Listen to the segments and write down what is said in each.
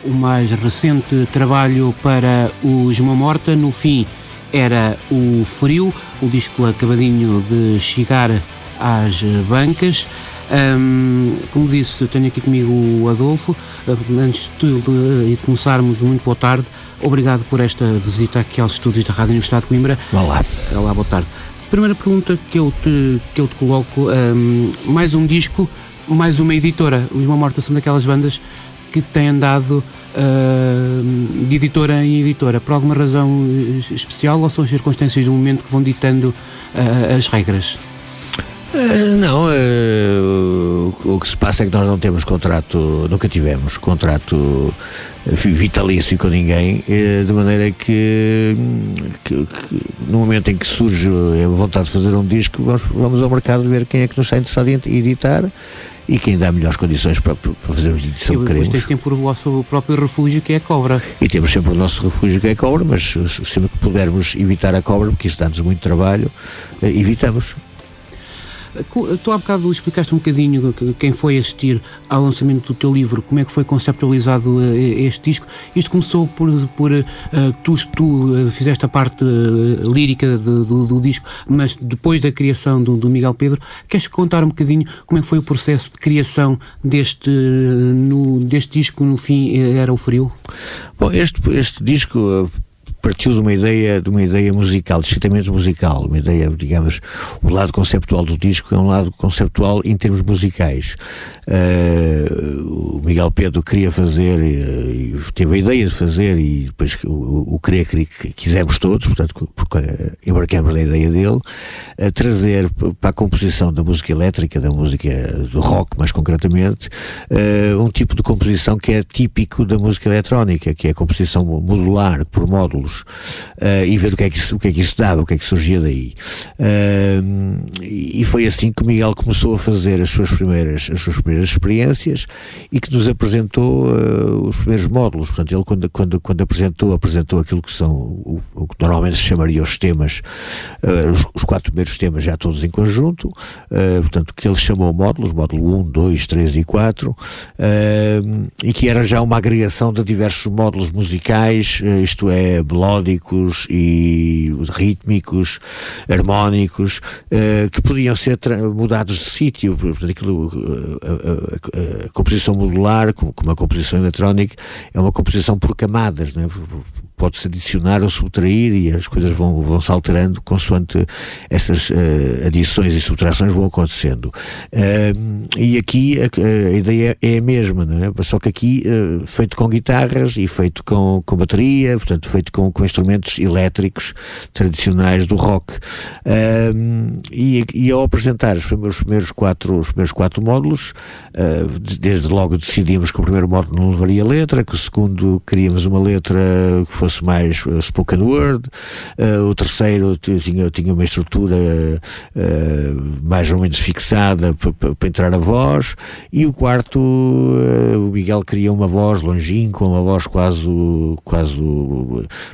o mais recente trabalho para o Gema Morta. No fim era o Frio, o disco acabadinho de chegar às bancas. Como disse, eu tenho aqui comigo o Adolfo. Antes de começarmos, muito boa tarde. Obrigado por esta visita aqui aos estúdios da Rádio Universidade de Coimbra. Olá. Olá, boa tarde. Primeira pergunta que eu te coloco, mais um disco, mais uma editora. O Gema Morta são daquelas bandas que têm andado de editora em editora, por alguma razão especial, ou são as circunstâncias do momento que vão ditando as regras? Não, o que se passa é que nós não temos contrato, nunca tivemos contrato vitalício com ninguém, de maneira que no momento em que surge a vontade de fazer um disco, vamos ao mercado ver quem é que nos está interessado em editar e quem dá melhores condições para fazermos a edição que queremos. Tem sempre o vosso próprio refúgio, que é a cobra. E temos sempre o nosso refúgio, que é a cobra, mas sempre que pudermos evitar a cobra, porque isso dá-nos muito trabalho, evitamos. Tu há bocado explicaste um bocadinho quem foi assistir ao lançamento do teu livro, como é que foi conceptualizado este disco. Isto começou por tu fizeste a parte lírica do disco, mas depois da criação do Miguel Pedro. Queres contar um bocadinho como é que foi o processo de criação deste disco? No fim era o Frio? Bom, este disco partiu de uma ideia musical, distritamente musical, uma ideia, digamos, o lado conceptual do disco é um lado conceptual em termos musicais. O Miguel Pedro queria fazer, teve a ideia de fazer, e depois o querer que quisemos todos, portanto, porque embarcamos na ideia dele, trazer para a composição da música elétrica, da música do rock, mais concretamente, um tipo de composição que é típico da música eletrónica, que é a composição modular, por módulos. E ver o que é que isso dava, o que é que surgia daí. E foi assim que o Miguel começou a fazer as suas primeiras experiências e que nos apresentou os primeiros módulos. Portanto, ele quando apresentou aquilo que são o que normalmente se chamaria os temas, os 4 primeiros temas já todos em conjunto, portanto, que ele chamou módulos, módulo 1, 2, 3 e 4, e que era já uma agregação de diversos módulos musicais, isto é, melódicos e rítmicos, harmónicos, que podiam ser mudados de sítio. Portanto, a composição modular, como a composição eletrónica, é uma composição por camadas, não é? Pode-se adicionar ou subtrair e as coisas vão-se alterando consoante essas adições e subtrações vão acontecendo. E aqui a ideia é a mesma, não é? Só que aqui feito com guitarras e feito com bateria, portanto feito com instrumentos elétricos tradicionais do rock. E ao apresentar os primeiros quatro módulos, desde logo decidimos que o primeiro módulo não levaria letra, que o segundo queríamos uma letra que fosse mais spoken word, o terceiro tinha uma estrutura mais ou menos fixada para entrar a voz, e o quarto o Miguel queria uma voz longínqua, uma voz quase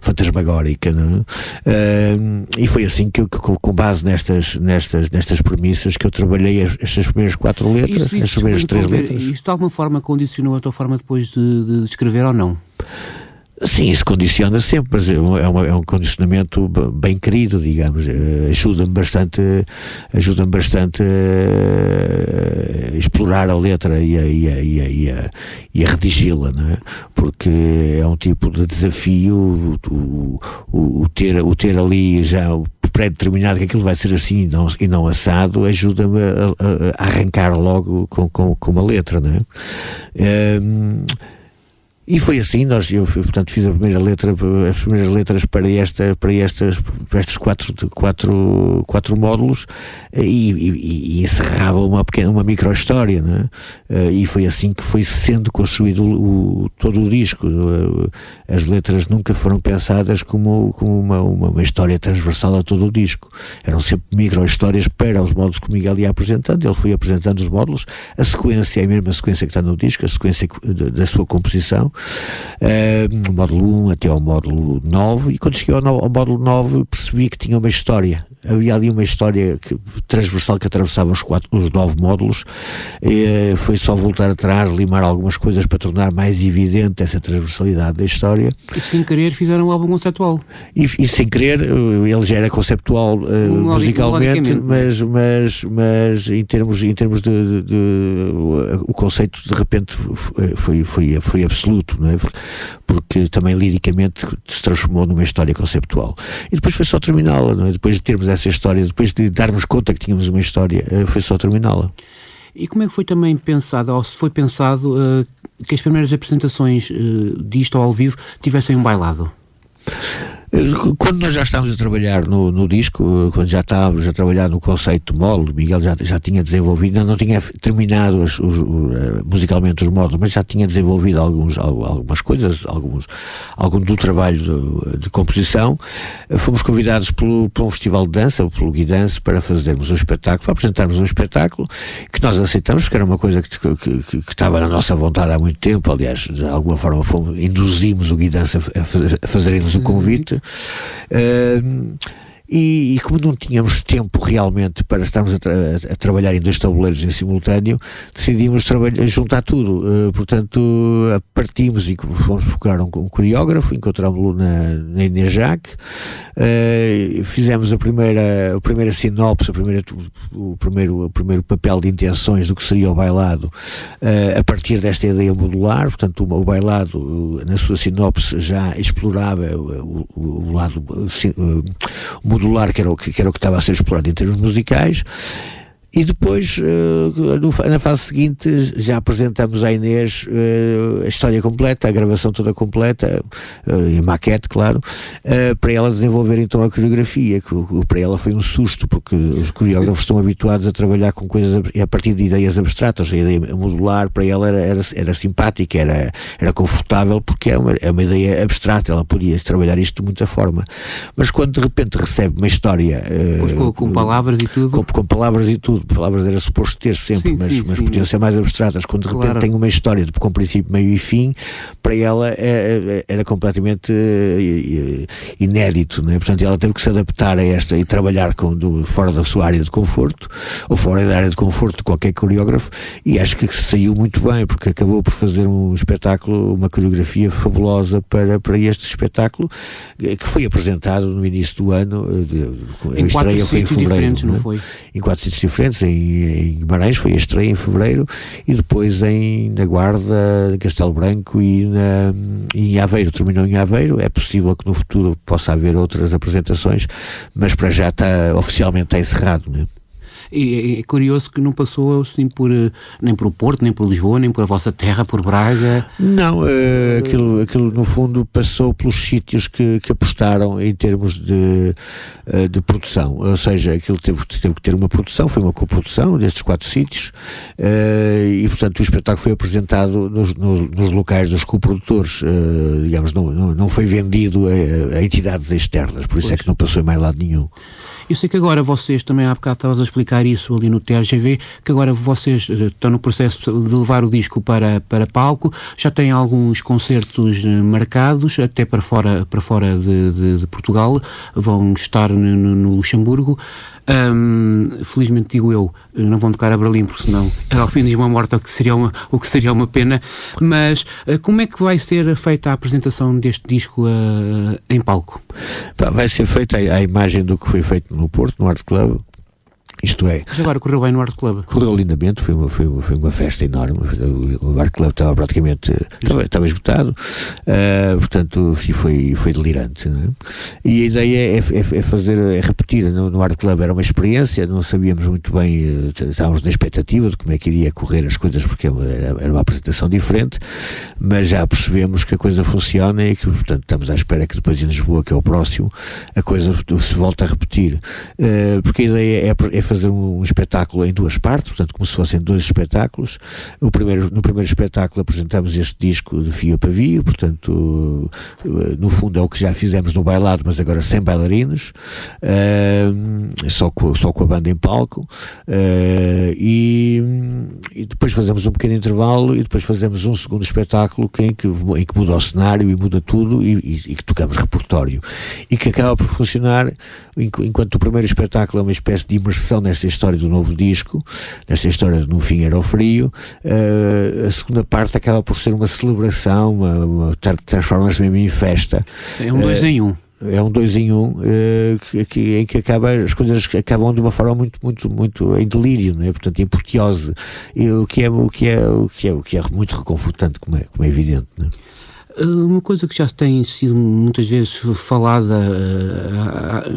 fantasmagórica, não é? E foi assim que com base nestas premissas que eu trabalhei estas primeiras 4 letras, as primeiras 3 letras. Isto de alguma forma condicionou a tua forma depois de escrever ou não? Sim, isso condiciona sempre, mas é um condicionamento bem querido, digamos. Ajuda-me bastante a explorar a letra e a redigi-la, não é? Porque é um tipo de desafio, o ter ali já pré-determinado que aquilo vai ser assim e não assado, ajuda-me a arrancar logo com uma letra, não é? E foi assim, eu portanto fiz as primeiras letras para estes quatro módulos e encerrava uma micro-história, não é? E foi assim que foi sendo construído todo o disco. As letras nunca foram pensadas como uma história transversal a todo o disco. Eram sempre micro-histórias para os módulos que o Miguel ia apresentando. Ele foi apresentando os módulos, a sequência é a mesma sequência que está no disco, a sequência da sua composição, do módulo 1 até ao módulo 9, e quando cheguei ao módulo 9 percebi que tinha uma história havia ali uma história transversal que atravessava os 9 módulos. Foi só voltar atrás, limar algumas coisas para tornar mais evidente essa transversalidade da história. E sem querer fizeram um álbum conceptual. E sem querer, ele já era conceptual musicalmente, mas em termos de o conceito de repente foi absoluto, não é? Porque também liricamente se transformou numa história conceptual. E depois foi só terminá-la, não é? Depois de termos essa história, depois de darmos conta que tínhamos uma história, foi só terminá-la. E como é que foi também pensado, ou se foi pensado, que as primeiras apresentações disto ao vivo tivessem um bailado? Quando nós já estávamos a trabalhar no disco, quando já estávamos a trabalhar no conceito de módulo, Miguel já tinha desenvolvido, não tinha terminado musicalmente os módulos, mas já tinha desenvolvido algumas coisas, algum do trabalho de composição. Fomos convidados por um festival de dança, pelo Guidance, para fazermos um espetáculo, para apresentarmos um espetáculo que nós aceitamos, que era uma coisa que estava na nossa vontade há muito tempo. Aliás, de alguma forma induzimos o Guidance a fazerem-nos o convite. E como não tínhamos tempo realmente para estarmos a trabalhar em 2 tabuleiros em simultâneo, decidimos juntar tudo. Portanto, partimos e fomos procurar um coreógrafo, encontramos-lo na Inês Jaque, fizemos a primeira sinopse, o primeiro papel de intenções do que seria o bailado, a partir desta ideia modular. Portanto, o bailado, na sua sinopse, já explorava o lado modular, que era o que estava a ser explorado em termos musicais. E depois, na fase seguinte, já apresentamos à Inês a história completa, a gravação toda completa, e a maquete, claro, para ela desenvolver então a coreografia, que para ela foi um susto, porque os coreógrafos estão habituados a trabalhar com coisas a partir de ideias abstratas. A ideia modular para ela era simpática, era confortável, porque é uma ideia abstrata, ela podia trabalhar isto de muita forma. Mas quando de repente recebe uma história... com palavras e tudo? Com palavras e tudo. Palavras era suposto ter sempre, mas podiam ser mais abstratas. Quando de repente tem uma história com princípio, meio e fim, para ela era completamente inédito, não é? Portanto, ela teve que se adaptar a esta e trabalhar fora da sua área de conforto, ou fora da área de conforto de qualquer coreógrafo, e acho que saiu muito bem, porque acabou por fazer um espetáculo, uma coreografia fabulosa para este espetáculo, que foi apresentado no início do ano. A estreia foi em fevereiro, não foi? Em 4 sítios diferentes. Em Guimarães foi a estreia em fevereiro, e depois na Guarda, Castelo Branco e em Aveiro. Terminou em Aveiro. É possível que no futuro possa haver outras apresentações, mas para já oficialmente está encerrado, não é? E é curioso que não passou assim nem por Porto, nem por Lisboa, nem por a vossa terra, por Braga. Não, aquilo no fundo passou pelos sítios que apostaram em termos de produção. Ou seja, aquilo teve que ter uma produção, foi uma coprodução destes 4 sítios, e portanto o espetáculo foi apresentado nos locais dos coprodutores. Digamos, não foi vendido a entidades externas, por isso é que não passou em mais lado nenhum. Eu sei que agora vocês, também há bocado estavas a explicar isso ali no TGV, que agora vocês estão no processo de levar o disco para palco, já têm alguns concertos marcados, até para fora de Portugal, vão estar no Luxemburgo. Felizmente, digo eu, não vão tocar a Berlim, porque senão era ao fim de uma morte, o que seria uma pena. Mas como é que vai ser feita a apresentação deste disco em palco? Vai ser feita à imagem do que foi feito no Porto, no Art Club. Isto é... Mas agora correu bem no Art Club? Correu lindamente, foi uma festa enorme. O Art Club estava praticamente... Estava esgotado, portanto foi delirante, não é? E a ideia é repetir. No Art Club era uma experiência, não sabíamos muito bem, estávamos na expectativa de como é que iria correr as coisas, porque era uma apresentação diferente, mas já percebemos que a coisa funciona e que, portanto, estamos à espera que depois em Lisboa, que é o próximo, a coisa se volte a repetir. Porque a ideia é fazer um espetáculo em 2 partes, portanto como se fossem 2 espetáculos. No primeiro espetáculo apresentámos este disco de fio a pavio, portanto no fundo é o que já fizemos no bailado, mas agora sem bailarinos, só com a banda em palco, e depois fazemos um pequeno intervalo e depois fazemos um segundo espetáculo em que muda o cenário e muda tudo e que tocamos repertório e que acaba por funcionar. Enquanto o primeiro espetáculo é uma espécie de imersão nesta história do novo disco, nesta história de No Fim Era o Frio, a segunda parte acaba por ser uma celebração, transforma-se mesmo em festa. É um 2 em 1. É um 2 em 1, em que as coisas acabam de uma forma muito em delírio, não é? Portanto, em apoteose, o que é muito reconfortante, como é evidente, não é? Uma coisa que já tem sido muitas vezes falada,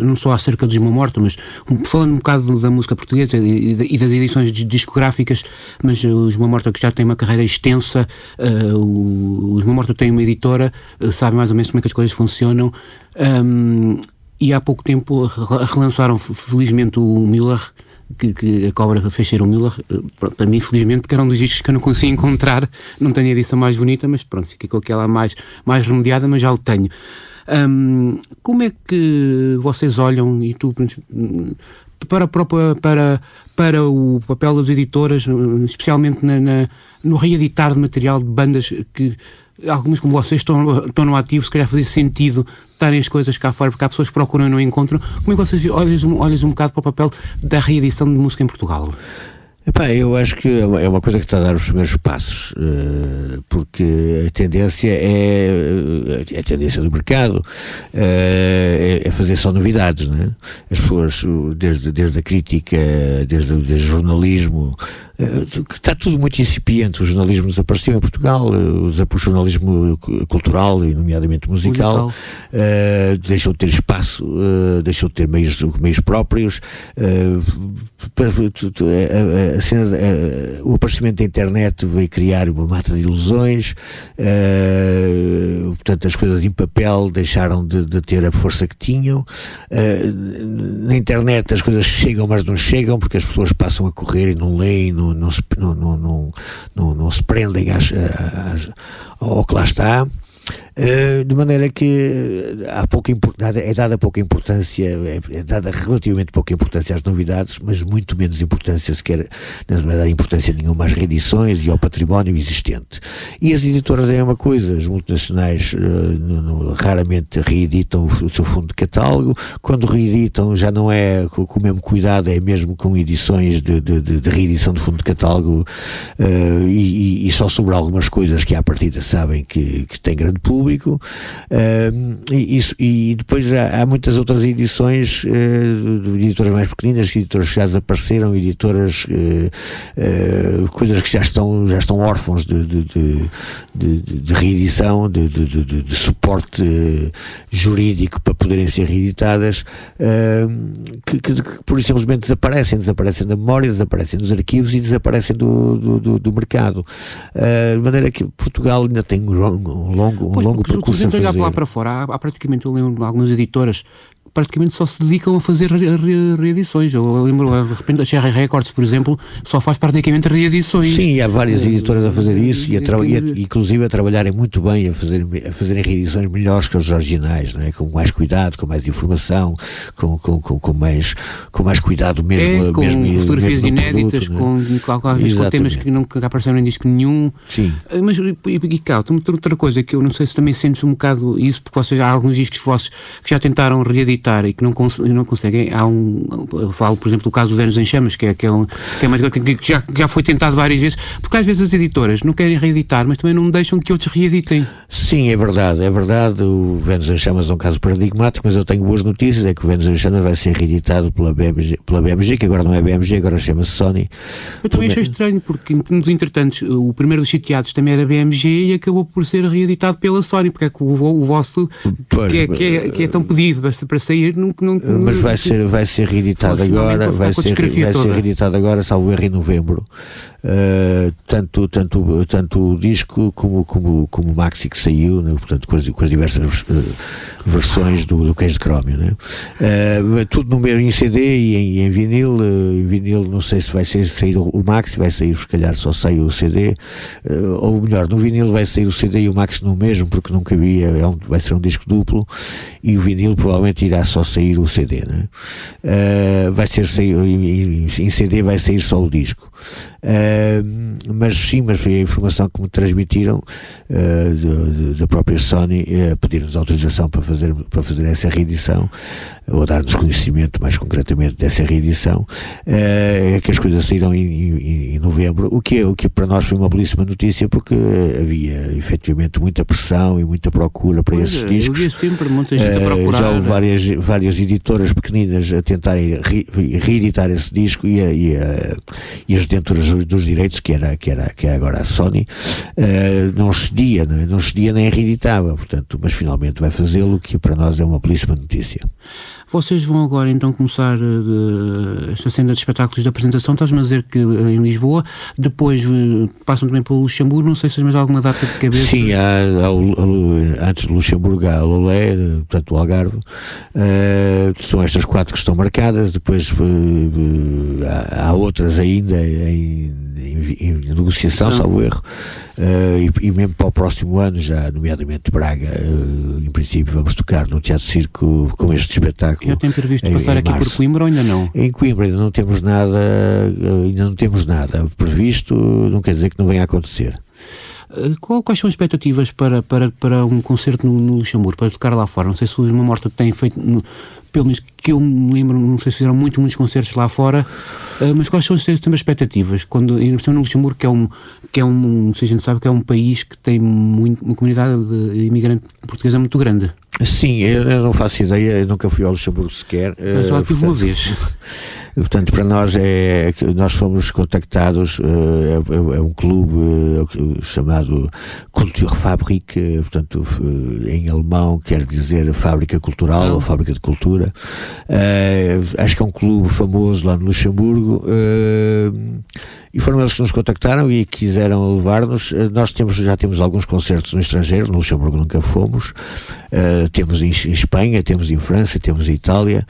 não só acerca do Isma Morta, mas falando um bocado da música portuguesa e das edições discográficas, mas o Isma Morta, que já tem uma carreira extensa, o Isma Morta tem uma editora, sabe mais ou menos como é que as coisas funcionam, e há pouco tempo relançaram felizmente o Miller, que a Cobra fez ser o Miller, para mim felizmente, porque era um dos discos que eu não consigo encontrar, não tenho a edição mais bonita, mas pronto, fiquei com aquela mais remediada, mas já o tenho. Como é que vocês olham, e tu, para o papel das editoras, especialmente no reeditar de material de bandas que algumas como vocês estão no ativo, se calhar fazia sentido estarem as coisas cá fora, porque há pessoas que procuram e não encontram. Como é que vocês olham um bocado para o papel da reedição de música em Portugal? Epá, eu acho que é uma coisa que está a dar os primeiros passos, porque a tendência é a tendência do mercado, é fazer só novidades, não é? As pessoas, desde a crítica, desde o jornalismo, que está tudo muito incipiente. O jornalismo desapareceu em Portugal, o jornalismo cultural, e nomeadamente musical. Deixou de ter espaço, deixou de ter meios próprios. O aparecimento da internet veio criar uma mata de ilusões, portanto as coisas em papel deixaram de ter a força que tinham. Na internet as coisas chegam, mas não chegam, porque as pessoas passam a correr e não leem, não se prendem ao que lá está. De maneira que é dada pouca importância, é dada relativamente pouca importância às novidades, mas muito menos importância, sequer não é dada importância nenhuma às reedições e ao património existente. E as editoras é a mesma coisa. As multinacionais raramente reeditam o seu fundo de catálogo. Quando reeditam já não é com o mesmo cuidado, é mesmo com edições de reedição de fundo de catálogo, e só sobre algumas coisas que à partida sabem que têm grande público. E depois já há muitas outras edições, de editoras mais pequeninas, editoras que já desapareceram, editoras, coisas que já estão órfãos de reedição, de suporte jurídico para poderem ser reeditadas, que por isso simplesmente desaparecem da memória, desaparecem dos arquivos e desaparecem do mercado, de maneira que Portugal ainda tem um longo percurso a fazer. Lá para fora, há praticamente, eu lembro de algumas editoras praticamente só se dedicam a fazer reedições. Eu lembro, de repente, a Cherry Records, por exemplo, só faz praticamente reedições. Sim, há várias editoras a fazer isso e inclusive a trabalharem muito bem, a fazerem reedições melhores que os originais, não é? Com mais cuidado, com mais informação, com mais cuidado mesmo. Com mesmo fotografias mesmo inéditas, produto, com temas que nunca apareceram em disco nenhum. Sim. Mas, e cá, outra coisa que eu não sei se também sentes um bocado isso, porque vocês há alguns discos vossos que já tentaram reeditar e que não conseguem. Eu falo, por exemplo, do caso do Vênus em Chamas, que já foi tentado várias vezes, porque às vezes as editoras não querem reeditar, mas também não deixam que outros reeditem. Sim, é verdade. O Vênus em Chamas é um caso paradigmático, mas eu tenho boas notícias, é que o Vênus em Chamas vai ser reeditado pela BMG, que agora não é BMG, agora chama-se Sony. Eu também achei estranho, porque nos entretantos o primeiro dos Sitiados também era BMG e acabou por ser reeditado pela Sony, porque é que o vosso, que é tão pedido para sair, mas vai ser reeditado agora, vai ser reeditado agora, salvo erro, em novembro. tanto o disco como o maxi que saiu, né? Portanto, com as diversas versões do Queijo de Crómio, né? Tudo no mesmo, em CD e em vinil. Em vinil não sei se vai sair o maxi, vai sair, se calhar só sai o CD, ou melhor, no vinil vai sair o CD e o maxi no mesmo, porque nunca havia, vai ser um disco duplo, e o vinil provavelmente irá só sair o CD, né? Em CD vai sair só o disco. Mas foi a informação que me transmitiram da própria Sony, pedir-nos autorização para fazer essa reedição, ou dar-nos conhecimento mais concretamente dessa reedição, que as coisas saíram em novembro, o que para nós foi uma belíssima notícia, porque havia efetivamente muita pressão e muita procura para esses discos. Eu vi sempre muita gente a procurar. Já houve várias editoras pequeninas a tentarem reeditar esse disco, e as detentoras dos direitos, que é agora a Sony, não cedia nem reeditava, portanto, mas finalmente vai fazê-lo, que para nós é uma belíssima notícia. Vocês vão agora então começar esta senda de espetáculos de apresentação, estás-me a dizer que em Lisboa, depois passam também pelo Luxemburgo, não sei se tens mais alguma data de cabeça. Sim, antes de Luxemburgo há Lolé, portanto o Algarve, são estas 4 que estão marcadas, depois há outras ainda em negociação, salvo erro, e mesmo para o próximo ano, já nomeadamente Braga, em princípio vamos tocar no Teatro Circo com este espetáculo. Já tem previsto passar aqui por Coimbra ou ainda não? Em Coimbra ainda não temos nada previsto, não quer dizer que não venha a acontecer. Quais são as expectativas para um concerto no Luxemburgo, para tocar lá fora? Não sei se o Uma Morta tem feito, pelo menos que eu me lembro, não sei se fizeram muitos concertos lá fora, mas quais são as expectativas? Quando estamos no Luxemburgo, que é um, se a gente sabe que é um país que tem uma comunidade de imigrante portuguesa muito grande. Sim, eu não faço ideia, eu nunca fui ao Luxemburgo sequer. Mas lá tive uma vez. Portanto, para nós nós fomos contactados, é um clube chamado Kulturfabrik, portanto, em alemão quer dizer fábrica cultural ou fábrica de cultura. Acho que é um clube famoso lá no Luxemburgo, e foram eles que nos contactaram e quiseram levar-nos. Nós já temos alguns concertos no estrangeiro, no Luxemburgo nunca fomos, temos em Espanha, temos em França, temos em Itália,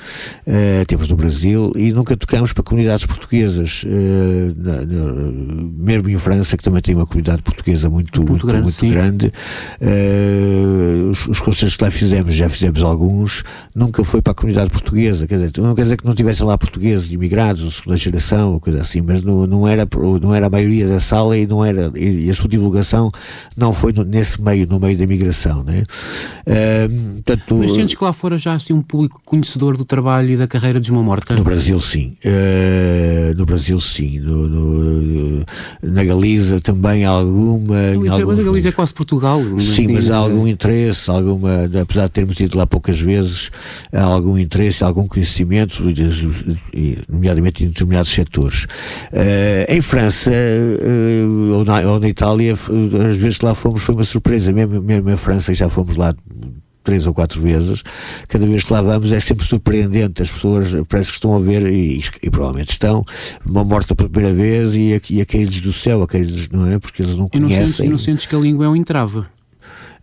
temos no Brasil, e nunca tocamos para comunidades portuguesas, mesmo em França, que também tem uma comunidade portuguesa muito grande. Os concertos que lá já fizemos alguns, nunca foi para a comunidade portuguesa, quer dizer, não quer dizer que não tivessem lá portugueses imigrados, ou segunda geração, ou coisa assim, mas não era a maioria da sala, e a sua divulgação não foi nesse meio, no meio da imigração, né? Portanto, mas sentes que lá fora já há assim um público conhecedor do trabalho e da carreira de Uma Morta? No Brasil sim, na Galiza também há alguma. Mas a Galiza é quase Portugal. Sim, mas há algum interesse, apesar de termos ido lá poucas vezes, há algum interesse, algum conhecimento, nomeadamente em determinados setores. Em França ou na Itália, às vezes que lá fomos, foi uma surpresa, mesmo em França, já fomos lá 3 ou 4 vezes, cada vez que lá vamos é sempre surpreendente, as pessoas parece que estão a ver, e provavelmente estão, Uma Morta pela primeira vez, e a cair-lhes do céu, não é? Porque eles não conhecem. E não sentes que a língua é um entrave?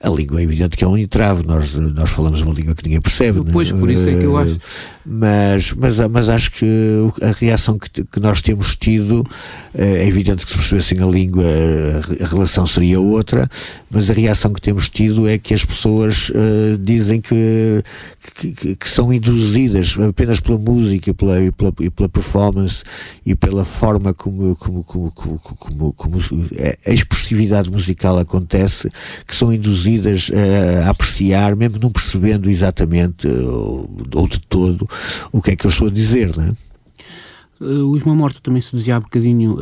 A língua é evidente que é um entrave, nós falamos uma língua que ninguém percebe. Pois, por isso é que eu acho. Mas acho que a reação que nós temos tido, é evidente que se percebessem a língua a relação seria outra, mas a reação que temos tido é que as pessoas dizem que são induzidas apenas pela música e pela performance e pela forma como a expressividade musical acontece, que são induzidas a apreciar, mesmo não percebendo exatamente ou de todo o que é que eu estou a dizer, não é? O Uma Morta também se dizia há bocadinho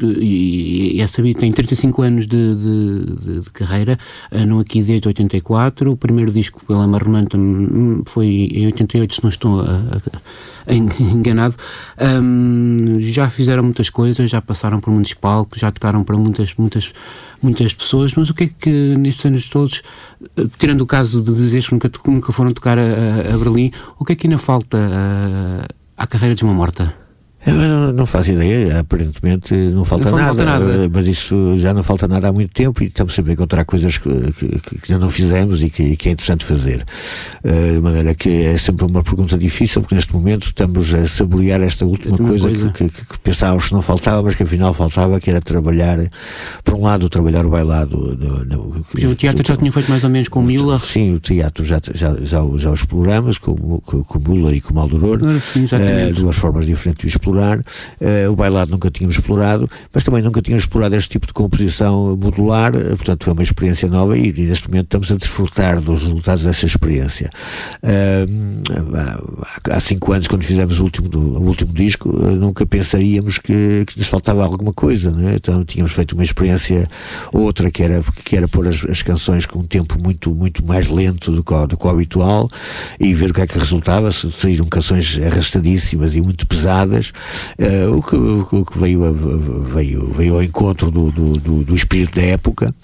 e é sabido, tem 35 anos de carreira, não aqui desde 84, o primeiro disco pela Marmanta foi em 88, se não estou enganado. Já fizeram muitas coisas, já passaram por muitos palcos, já tocaram para muitas pessoas, mas o que é que nestes anos todos, tirando o caso de dizeres que nunca foram tocar a Berlim, o que é que ainda falta à carreira de Uma Morta? Não faço ideia, aparentemente não falta nada, mas isso já não falta nada há muito tempo e estamos sempre a encontrar coisas que ainda não fizemos e que é interessante fazer. De maneira que é sempre uma pergunta difícil, porque neste momento estamos a saborear esta última coisa. Que pensávamos que não faltava, mas que afinal faltava, que era trabalhar, por um lado, trabalhar o bailado. O teatro já tinha feito mais ou menos com o Müller? Sim, o teatro já o exploramos com o Müller e com o Maldoror, duas formas diferentes de explorar. O bailado nunca tínhamos explorado, mas também nunca tínhamos explorado este tipo de composição modular, portanto foi uma experiência nova e neste momento estamos a desfrutar dos resultados dessa experiência. Há 5 anos, quando fizemos o último disco, nunca pensaríamos que nos faltava alguma coisa, não é? Então tínhamos feito uma experiência outra que era pôr as canções com um tempo muito, muito mais lento do que o habitual e ver o que é que resultava, se saíram canções arrastadíssimas e muito pesadas. O que veio ao encontro do espírito da época,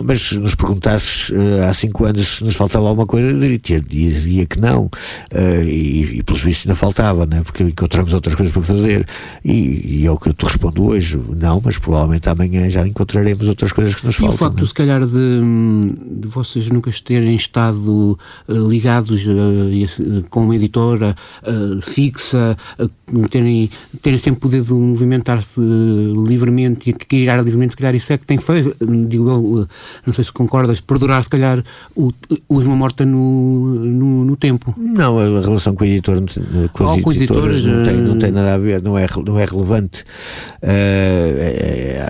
mas se nos perguntasses há 5 anos se nos faltava alguma coisa, eu diria que não, e pelos vistos ainda faltava, né? Porque encontramos outras coisas para fazer e é o que eu te respondo hoje, não, mas provavelmente amanhã já encontraremos outras coisas que nos faltam. E o facto, se calhar, de vocês nunca terem estado ligados com uma editora fixa, terem sempre poder de movimentar-se livremente e criar livremente, se calhar isso é que tem feito, digo eu, não sei se concordas, perdurar se calhar o Esma Morta no tempo. Não, a relação com a editora, com as editoras não tem nada a ver, não é relevante.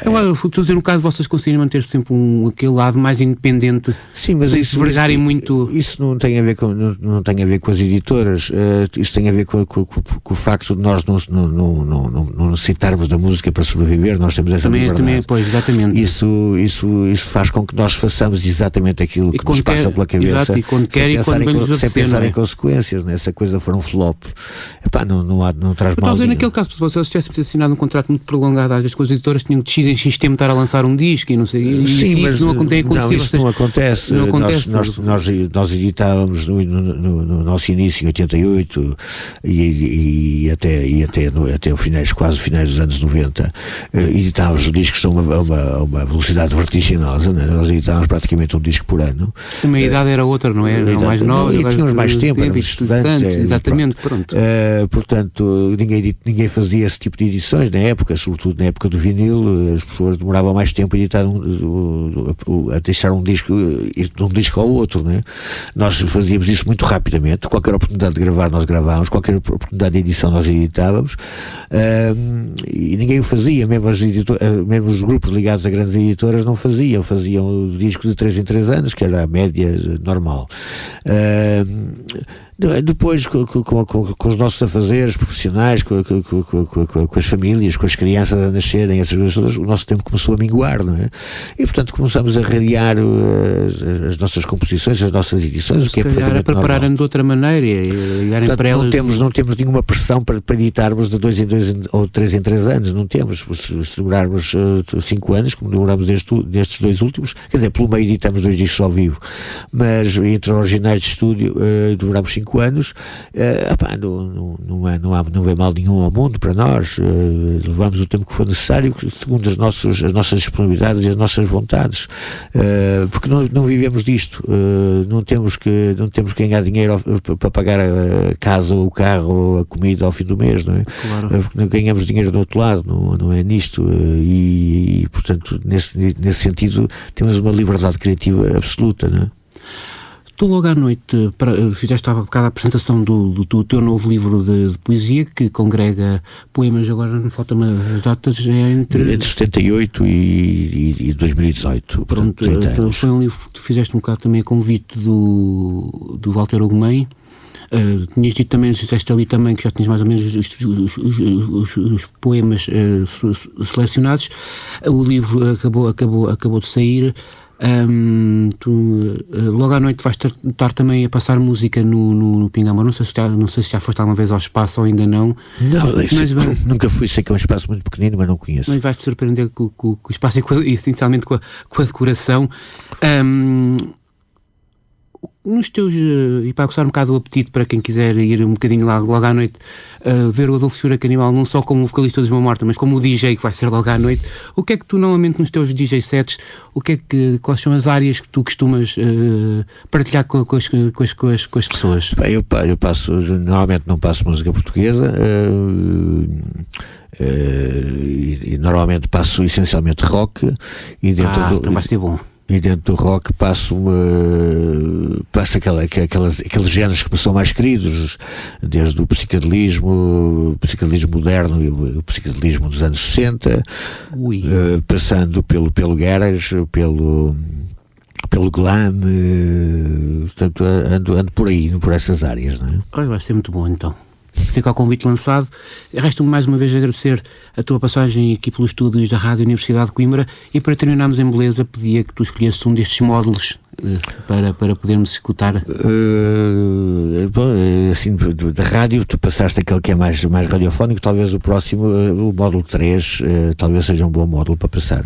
Eu estou a dizer, no caso, vocês conseguirem manter sempre aquele lado mais independente. Sim, mas sem se vergarem muito. Isso não tem a ver com as editoras, isso tem a ver com o facto de nós não necessitarmos da música para sobreviver. Nós temos essa liberdade. Também, pois, exatamente. Isso faz com que nós façamos exatamente aquilo que nos passa pela cabeça. Exato, e quando quer e quando bem nos apetecer, sem pensar em consequências, né? Se a coisa for um flop, não traz mal. Mas naquele caso, se vocês tivessem assinado um contrato muito prolongado, às vezes com as editoras tinham de X em X tempo estar a lançar um disco e não sei. Sim, mas isso não acontece. Isso não acontece. Nós editávamos no nosso início em 88 e até quase finais dos anos 90, editávamos discos a uma velocidade vertiginosa, né? Nós editávamos praticamente um disco por ano. Também a idade era outra, não é? Era mais nova. E tínhamos mais tempo, éramos estudantes. Exatamente, pronto. Portanto, ninguém fazia esse tipo de edições na época, sobretudo na época do vinil. As pessoas demoravam mais tempo a editar a deixar um disco de um disco ao outro, né? Nós fazíamos isso muito rapidamente. Qualquer oportunidade de gravar nós gravávamos, qualquer oportunidade de edição nós editávamos, e ninguém o fazia, mesmo os grupos ligados a grandes editoras não faziam o disco de 3 em 3 anos, que era a média normal. Depois, com os nossos afazeres profissionais, com as famílias, com as crianças a nascerem, essas coisas todas, o nosso tempo começou a minguar, não é? E portanto começamos a rarear as nossas composições, as nossas edições, o que é perfeitamente normal. Prepararem de outra maneira e ligarem para elas. Não temos nenhuma pressão para editarmos de 2 em 2 ou 3 em 3 anos, não temos. Se demorarmos 5 anos, como demoramos destes 2 últimos, quer dizer, pelo meio editamos 2 discos ao vivo, mas entre originais de estúdio demoramos 5 anos. Não vem mal nenhum ao mundo para nós. Levamos o tempo que for necessário, segundo as nossas disponibilidades e as nossas vontades, porque não vivemos disto. Não temos que ganhar dinheiro para pagar a casa ou o carro ou a comida ao fim do mês, não é? Claro. Porque ganhamos dinheiro do outro lado, não é nisto, e portanto nesse sentido temos uma liberdade criativa absoluta, não é? Tu logo à noite fizeste há bocado a apresentação do teu novo livro de poesia, que congrega poemas, agora não falta-me as datas, entre 78 e 2018. Pronto, então foi um livro que tu fizeste um bocado também a convite do Walter Ugumem. Tinhas dito também, fizeste ali também que já tinhas mais ou menos os poemas selecionados. O livro acabou de sair. Logo à noite vais estar também a passar música no Pingamão. Não sei se já foste alguma vez ao espaço ou ainda não. Não, nunca fui. Sei que é um espaço muito pequenino, mas não conheço. Mas vais-te surpreender com o espaço e essencialmente com a decoração. nos teus, e para aguçar um bocado o apetite para quem quiser ir um bocadinho logo à noite, ver o Adolfo Segura Canimal não só como o vocalista dos Mão Morta, mas como o DJ que vai ser logo à noite, o que é que tu normalmente nos teus DJ sets, quais são as áreas que tu costumas partilhar com as pessoas? Bem, eu normalmente não passo música portuguesa, e normalmente passo essencialmente rock, e dentro então vai ser bom. E dentro do rock passo aqueles géneros que me são mais queridos, desde o psicadelismo moderno e o psicadelismo dos anos 60, passando pelo garage, pelo glam, portanto ando por aí, por essas áreas, não é? Olha, vai ser muito bom então. Fica o convite lançado. Resta-me mais uma vez agradecer a tua passagem aqui pelos estúdios da Rádio Universidade de Coimbra, e para terminarmos em beleza pedia que tu escolhesses um destes módulos para podermos escutar. Assim, da rádio tu passaste aquele que é mais radiofónico, talvez o próximo, o módulo 3, talvez seja um bom módulo para passar.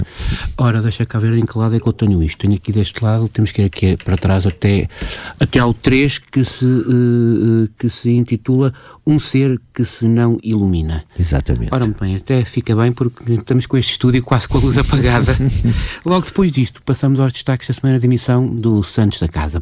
Ora, deixa cá ver em que lado é que eu tenho isto. Tenho aqui deste lado, temos que ir aqui para trás até ao 3, que se intitula Um Ser que se não ilumina. Exatamente. Ora, muito bem, até fica bem porque estamos com este estúdio quase com a luz apagada. Logo depois disto, passamos aos destaques da semana de emissão do Santos da Casa.